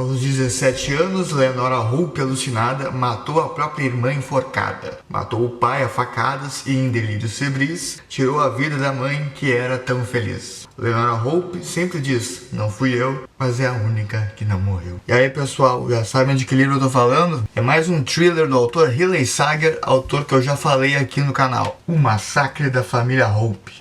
Aos 17 anos, Leonora Hope, alucinada, matou a própria irmã enforcada. Matou o pai a facadas e, em delírios febris, tirou a vida da mãe que era tão feliz. Leonora Hope sempre diz, não fui eu, mas é a única que não morreu. E aí, pessoal, já sabem de que livro eu tô falando? É mais um thriller do autor Riley Sager, autor que eu já falei aqui no canal. O Massacre da Família Hope.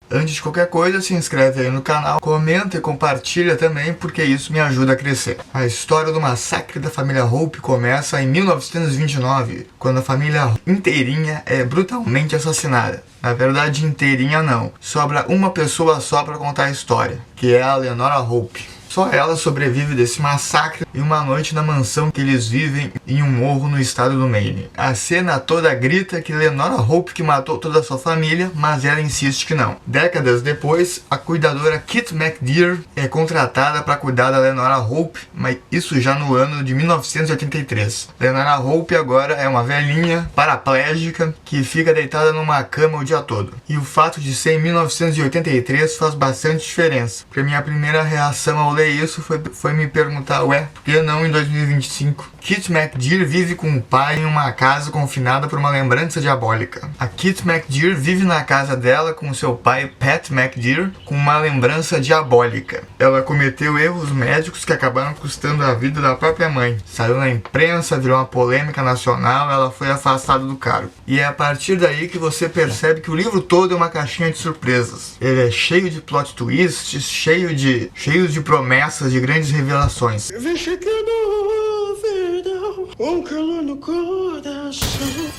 Antes de qualquer coisa, se inscreve aí no canal, comenta e compartilha também, porque isso me ajuda a crescer. A história do massacre da família Hope começa em 1929, quando a família inteirinha é brutalmente assassinada. Na verdade, inteirinha não. Sobra uma pessoa só para contar a história, que é a Leonora Hope. Só ela sobrevive desse massacre em uma noite na mansão que eles vivem em um morro no estado do Maine. A cena toda grita que Leonora Hope que matou toda a sua família, mas ela insiste que não. Décadas depois, a cuidadora Kit McDear é contratada para cuidar da Leonora Hope, mas isso já no ano de 1983. Leonora Hope agora é uma velhinha paraplégica que fica deitada numa cama o dia todo. E o fato de ser em 1983 faz bastante diferença, porque a minha primeira reação ao ler isso foi me perguntar, ué, por que não em 2025? Kit McDear vive com o pai em uma casa confinada por uma lembrança diabólica. A Kit McDear vive na casa dela com seu pai Pat McDear com uma lembrança diabólica. Ela cometeu erros médicos que acabaram custando a vida da própria mãe. Saiu na imprensa, virou uma polêmica nacional, ela foi afastada do cargo. E é a partir daí que você percebe que o livro todo é uma caixinha de surpresas. Ele é cheio de plot twists, cheio de promessas, de grandes revelações.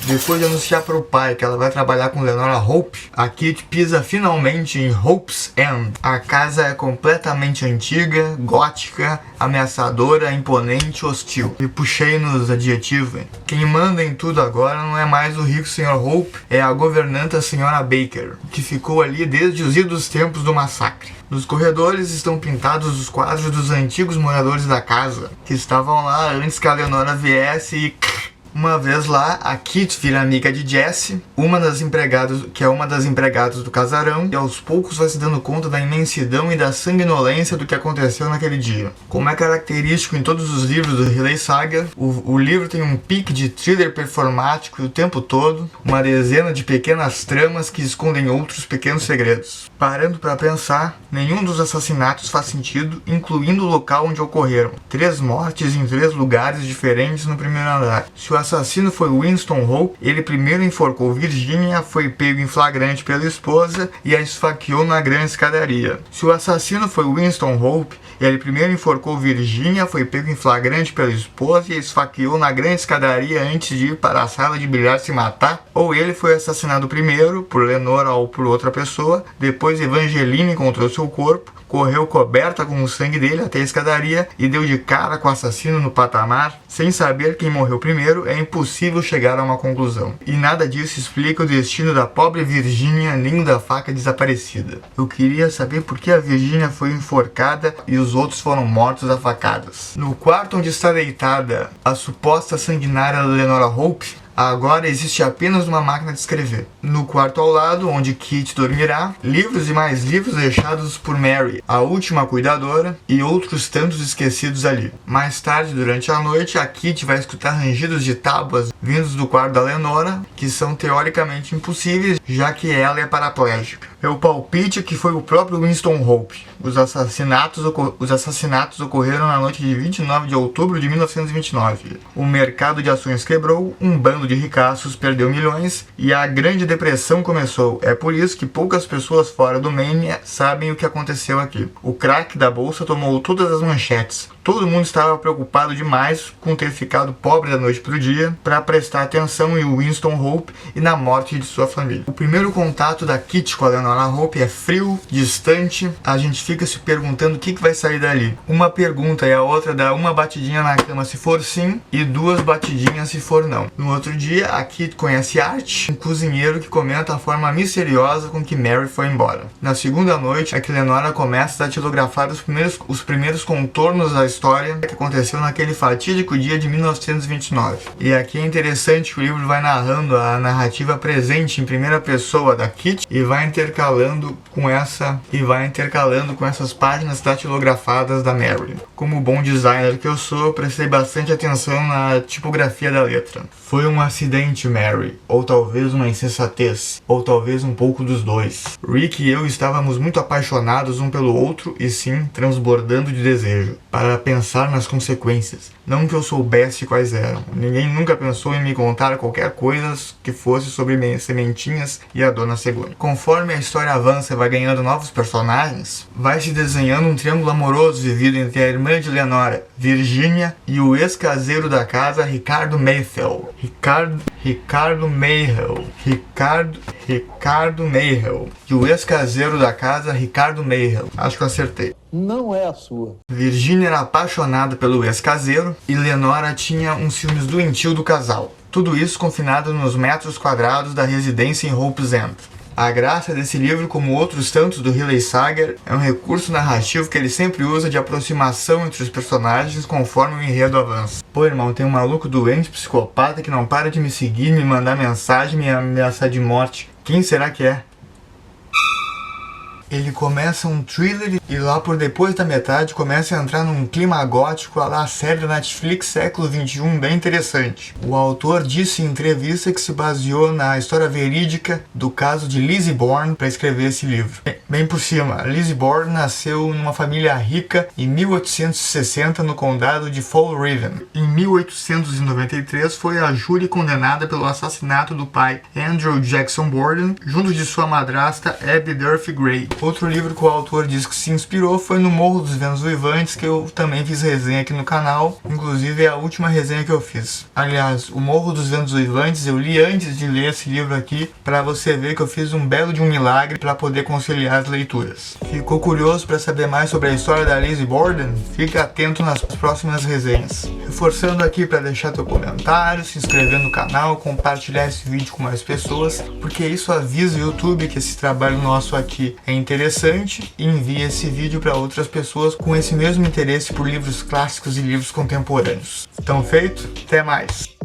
Depois de anunciar para o pai que ela vai trabalhar com Leonora Hope, a Kit pisa finalmente em Hope's End. A casa é completamente antiga, gótica, ameaçadora, imponente, hostil. E puxei nos adjetivos. Quem manda em tudo agora não é mais o rico Sr. Hope, é a governanta Sra. Baker, que ficou ali desde os idos tempos do massacre. Nos corredores estão pintados os quadros dos antigos moradores da casa, que estavam lá antes que a Leonora viesse e... Uma vez lá, a Kit vira amiga de Jessie, uma das empregadas do casarão, e aos poucos vai se dando conta da imensidão e da sanguinolência do que aconteceu naquele dia. Como é característico em todos os livros do Riley Sager, o livro tem um pique de thriller performático o tempo todo, uma dezena de pequenas tramas que escondem outros pequenos segredos. Parando para pensar, nenhum dos assassinatos faz sentido, incluindo o local onde ocorreram. 3 mortes em 3 lugares diferentes no primeiro andar. Se o assassino foi Winston Hope, ele primeiro enforcou Virginia, foi pego em flagrante pela esposa e a esfaqueou na grande escadaria. Se o assassino foi Winston Hope, ele primeiro enforcou Virginia, foi pego em flagrante pela esposa e a esfaqueou na grande escadaria antes de ir para a sala de bilhar se matar, ou ele foi assassinado primeiro por Leonora ou por outra pessoa, depois Evangeline encontrou seu corpo, correu coberta com o sangue dele até a escadaria e deu de cara com o assassino no patamar. Sem saber quem morreu primeiro, é impossível chegar a uma conclusão. E nada disso explica o destino da pobre Virginia nem da faca desaparecida. Eu queria saber por que a Virginia foi enforcada e os outros foram mortos a facadas. No quarto onde está deitada a suposta sanguinária Leonora Hope, agora existe apenas uma máquina de escrever. No quarto ao lado, onde Kit dormirá, livros e mais livros deixados por Mary, a última cuidadora, e outros tantos esquecidos ali. Mais tarde, durante a noite, a Kit vai escutar rangidos de tábuas vindos do quarto da Leonora, que são teoricamente impossíveis, já que ela é paraplégica. Meu palpite é que foi o próprio Winston Hope. Os assassinatos ocorreram na noite de 29 de outubro de 1929. O mercado de ações quebrou, um bando de ricaços perdeu milhões e a Grande Depressão começou. É por isso que poucas pessoas fora do Maine sabem o que aconteceu aqui. O crack da bolsa tomou todas as manchetes. Todo mundo estava preocupado demais com ter ficado pobre da noite para o dia para prestar atenção em Winston Hope e na morte de sua família. O primeiro contato da Kit com a Leonora Hope é frio, distante. A gente fica se perguntando o que vai sair dali. Uma pergunta e a outra dá uma batidinha na cama se for sim e 2 batidinhas se for não. No outro dia, a Kit conhece Art, um cozinheiro que comenta a forma misteriosa com que Mary foi embora. Na segunda noite, é que Leonora começa a datilografar os primeiros contornos da história história que aconteceu naquele fatídico dia de 1929. E aqui é interessante que o livro vai narrando a narrativa presente em primeira pessoa da Kitty e vai intercalando com essas páginas datilografadas da Mary. Como bom designer que eu sou, prestei bastante atenção na tipografia da letra. Foi um acidente, Mary, ou talvez uma insensatez, ou talvez um pouco dos dois. Rick e eu estávamos muito apaixonados um pelo outro e sim, transbordando de desejo, para pensar nas consequências. Não que eu soubesse quais eram. Ninguém nunca pensou em me contar qualquer coisa que fosse sobre sementinhas e a Dona Segunda. Conforme a história avança e vai ganhando novos personagens, vai se desenhando um triângulo amoroso vivido entre a irmã de Leonora, Virginia, e o ex-caseiro da casa, Ricardo Mayhel. E o ex-caseiro da casa, Ricardo Mayhel. Acho que eu acertei. Não é a sua. Virginia era apaixonada pelo ex-caseiro e Leonora tinha uns ciúmes doentio do casal. Tudo isso confinado nos metros quadrados da residência em Hope's End. A graça desse livro, como outros tantos do Riley Sager, é um recurso narrativo que ele sempre usa de aproximação entre os personagens conforme o enredo avança. Pô, irmão, tem um maluco doente, psicopata, que não para de me seguir, me mandar mensagem, me ameaçar de morte. Quem será que é? Ele começa um thriller e lá por depois da metade começa a entrar num clima gótico à la série da Netflix século XXI bem interessante. O autor disse em entrevista que se baseou na história verídica do caso de Lizzie Borden para escrever esse livro. Bem por cima, Lizzie Borden nasceu numa família rica em 1860 no condado de Fall River. Em 1893 foi a júri condenada pelo assassinato do pai Andrew Jackson Borden junto de sua madrasta Abby Durfee Gray. Outro livro que o autor diz que se inspirou foi no Morro dos Ventos Uivantes, que eu também fiz resenha aqui no canal. Inclusive é a última resenha que eu fiz. Aliás, o Morro dos Ventos Uivantes eu li antes de ler esse livro aqui, para você ver que eu fiz um belo de um milagre para poder conciliar as leituras. Ficou curioso para saber mais sobre a história da Lizzie Borden? Fique atento nas próximas resenhas. Reforçando aqui para deixar teu comentário, se inscrever no canal, compartilhar esse vídeo com mais pessoas, porque isso avisa o YouTube que esse trabalho nosso aqui é interessante e envia esse vídeo para outras pessoas com esse mesmo interesse por livros clássicos e livros contemporâneos. Então feito, até mais!